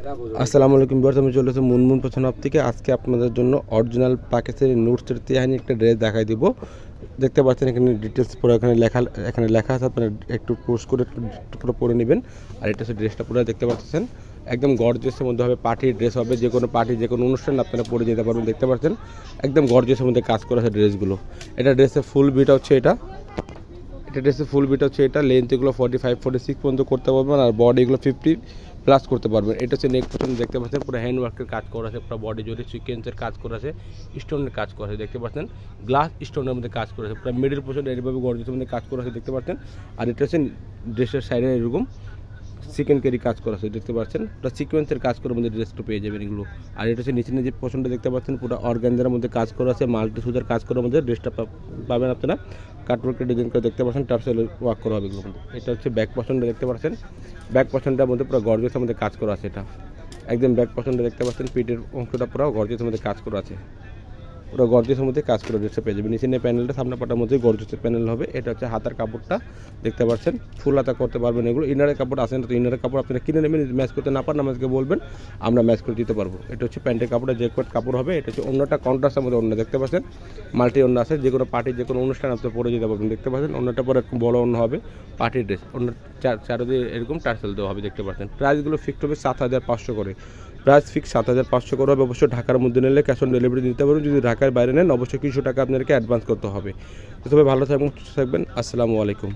আসসালামু আলাইকুম ভিউয়ার্স, আমি চলে এসেছি মুনমুন ফ্যাশন হাব থেকে। আজকে আপনাদের জন্য অরিজিনাল পাকিস্তানি নুটসের তেহানি একটা ড্রেস দেখাই দিব। দেখতে পাচ্ছেন এখানে ডিটেলস পুরো এখানে লেখা আছে, আপনারা একটু পোস্ট করে একটু পুরো পরে নেবেন। আর এটা হচ্ছে ড্রেসটা পুরো দেখতে পাচ্ছেন একদম গর্জিয়াসের মধ্যে হবে, পার্টির ড্রেস হবে, যে কোনো পার্টি যে কোনো অনুষ্ঠান আপনারা পরে যেতে পারবেন। দেখতে পাচ্ছেন একদম গর্জিয়াসের মধ্যে কাজ করা আছে ড্রেসগুলো। এটা ড্রেসের ফুল বিটা হচ্ছে এটা ড্রেসের ফুল বিট হচ্ছে এটা। লেন্থ এগুলো 45-46 পর্যন্ত করতে পারবেন, আর বডি এগুলো 50 প্লাস করতে পারবেন। এটা হচ্ছে নেক পোর্শন দেখতে পাচ্ছেন পুরো হ্যান্ড ওয়ার্কের কাজ করা আছে, পুরো বডি জুড়ে সিকোয়েন্সের কাজ করা আছে, স্টোনের কাজ করা আছে। দেখতে পাচ্ছেন গ্লাস স্টোনের মধ্যে কাজ করা আছে, পুরো মিডল পোর্শন এইভাবে গর্জিয়াসের মধ্যে কাজ করা আছে দেখতে পাচ্ছেন। আর এটা হচ্ছে ড্রেসের সাইডে এরকম চিকেন কারি কাজ করা আছে দেখতে পাচ্ছেন, পুরো সিকোয়েন্সের কাজ করে মধ্যে ড্রেসটা পেয়ে যাবেন এগুলো। আর এটা হচ্ছে নিচে যে পোর্শনটা দেখতে পাচ্ছেন পুরো অর্গানজার মধ্যে কাজ করা আছে, মাল্টি সুতার কাজ করার মধ্যে ড্রেসটা পাবেন আপনারা। কাটওয়ার্কের ডিজাইন করে দেখতে পাচ্ছেন, টার্সেল ওয়ার্ক করা হবে এগুলোর মধ্যে। এটা হচ্ছে ব্যাক পোর্শনটা দেখতে পাচ্ছেন, ব্যাক পোর্শনটার মধ্যে পুরো গর্জিয়াসের মধ্যে কাজ করা আছে। এটা একদম ব্যাক পোর্শনটা দেখতে পাচ্ছেন, পিঠের অংশটা পুরো গর্জিয়াসের মধ্যে কাজ করা আছে, ওটা গর্জিয়াসের মধ্যে কাজ করে ড্রেসটা পেয়ে যাবে। নিচে প্যানেলটা সামনে পাটার মধ্যে গর্জিয়াসের প্যানেল হবে। এটা হচ্ছে হাতার কাপড়টা দেখতে পাচ্ছেন, ফুল হাতা করতে পারবেন এগুলো। ইনারের কাপড় আসেন তো ইনারের কাপড় আপনারা কিনে নেবেন, ম্যাচ করতে না পারেন আমাদেরকে বলবেন, আমরা ম্যাচ করে দিতে পারবো। এটা হচ্ছে প্যান্টের কাপড়ে যে কোট কাপড় হবে। এটা হচ্ছে অন্যটা কন্ট্রাস্টের মধ্যে অন্য দেখতে পাচ্ছেন, মাল্টি অন্য আছে, যে কোনো পার্টি যে কোনো অনুষ্ঠান আপনি পরে যেতে পারবেন। দেখতে পাচ্ছেন অন্যটা পরে এরকম বড় অন্য হবে, পার্টির ড্রেস। অন্য চারদিকে এরকম টার্সেল দেওয়া হবে দেখতে পাচ্ছেন। প্রাইসগুলো ফিক্সড হবে 7,500 করে, প্রাইস ফিক্স 7,500 করে হবে। অবশ্যই ঢাকার মধ্যে নিলে ক্যাশ অন ডেলিভারি দিতে পারবেন। যদি ঢাকার বাইরে নেন অবশ্যই কিছু টাকা আপনাদেরকে অ্যাডভান্স করতে হবে। তবে ভালো থাকবেন, সুস্থ থাকবেন। আসসালামু আলাইকুম।